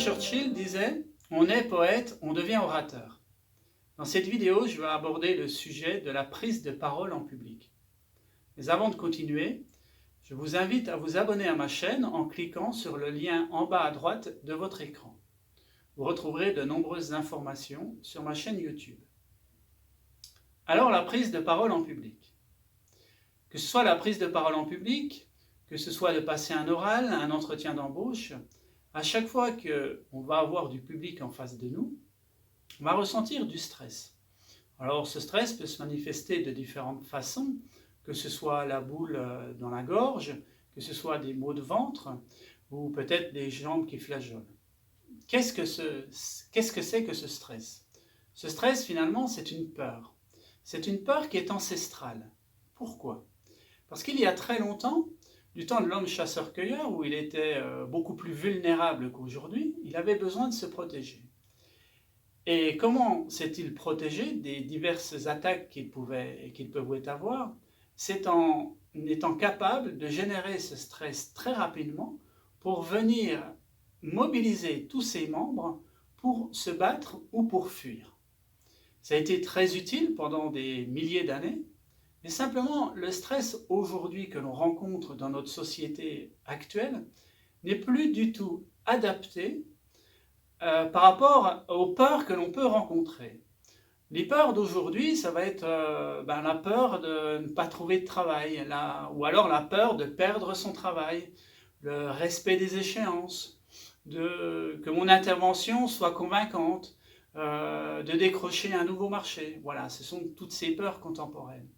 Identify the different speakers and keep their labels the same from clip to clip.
Speaker 1: Churchill disait « On est poète, on devient orateur ». Dans cette vidéo, je vais aborder le sujet de la prise de parole en public. Mais avant de continuer, je vous invite à vous abonner à ma chaîne en cliquant sur le lien en bas à droite de votre écran. Vous retrouverez de nombreuses informations sur ma chaîne YouTube. Alors, la prise de parole en public. Que ce soit la prise de parole en public, que ce soit de passer un oral, un entretien d'embauche, à chaque fois qu'on va avoir du public en face de nous, on va ressentir du stress. Alors ce stress peut se manifester de différentes façons, que ce soit la boule dans la gorge, que ce soit des maux de ventre, ou peut-être des jambes qui flageolent. Qu'est-ce que c'est que ce stress? Ce stress, finalement, c'est une peur. C'est une peur qui est ancestrale. Pourquoi? Parce qu'il y a très longtemps, du temps de l'homme chasseur-cueilleur, où il était beaucoup plus vulnérable qu'aujourd'hui, il avait besoin de se protéger. Et comment s'est-il protégé des diverses attaques qu'il pouvait avoir? C'est en étant capable de générer ce stress très rapidement pour venir mobiliser tous ses membres pour se battre ou pour fuir. Ça a été très utile pendant des milliers d'années, mais simplement le stress aujourd'hui que l'on rencontre dans notre société actuelle n'est plus du tout adapté par rapport aux peurs que l'on peut rencontrer. Les peurs d'aujourd'hui, ça va être la peur de ne pas trouver de travail, ou alors la peur de perdre son travail, le respect des échéances, que mon intervention soit convaincante, de décrocher un nouveau marché. Voilà, ce sont toutes ces peurs contemporaines.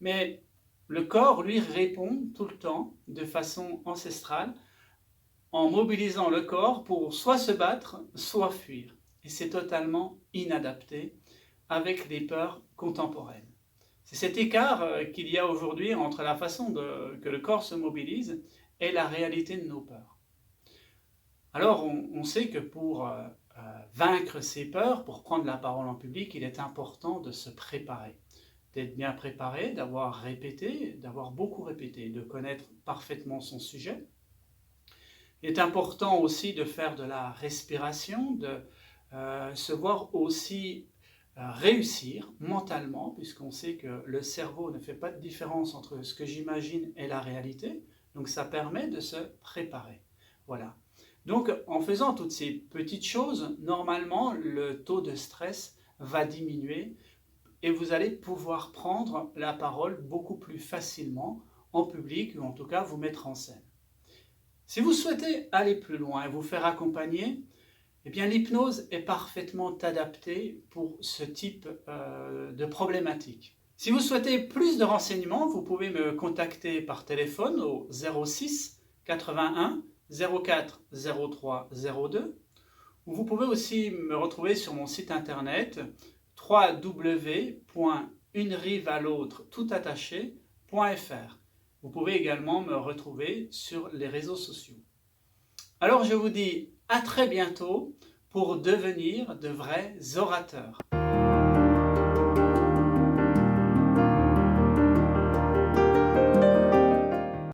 Speaker 1: Mais le corps, lui, répond tout le temps, de façon ancestrale, en mobilisant le corps pour soit se battre, soit fuir. Et c'est totalement inadapté avec les peurs contemporaines. C'est cet écart qu'il y a aujourd'hui entre la façon que le corps se mobilise et la réalité de nos peurs. Alors, on sait que pour vaincre ces peurs, pour prendre la parole en public, il est important de se préparer. D'être bien préparé, d'avoir répété, d'avoir beaucoup répété, de connaître parfaitement son sujet. Il est important aussi de faire de la respiration, de se voir aussi réussir mentalement, puisqu'on sait que le cerveau ne fait pas de différence entre ce que j'imagine et la réalité, donc ça permet de se préparer. Voilà. Donc en faisant toutes ces petites choses, normalement le taux de stress va diminuer et vous allez pouvoir prendre la parole beaucoup plus facilement en public, ou en tout cas vous mettre en scène. Si vous souhaitez aller plus loin et vous faire accompagner, eh bien l'hypnose est parfaitement adaptée pour ce type de problématique. Si vous souhaitez plus de renseignements, vous pouvez me contacter par téléphone au 06 81 04 03 02, ou vous pouvez aussi me retrouver sur mon site internet www.unerivealautre.fr. Vous pouvez également me retrouver sur les réseaux sociaux. Alors je vous dis à très bientôt pour devenir de vrais orateurs.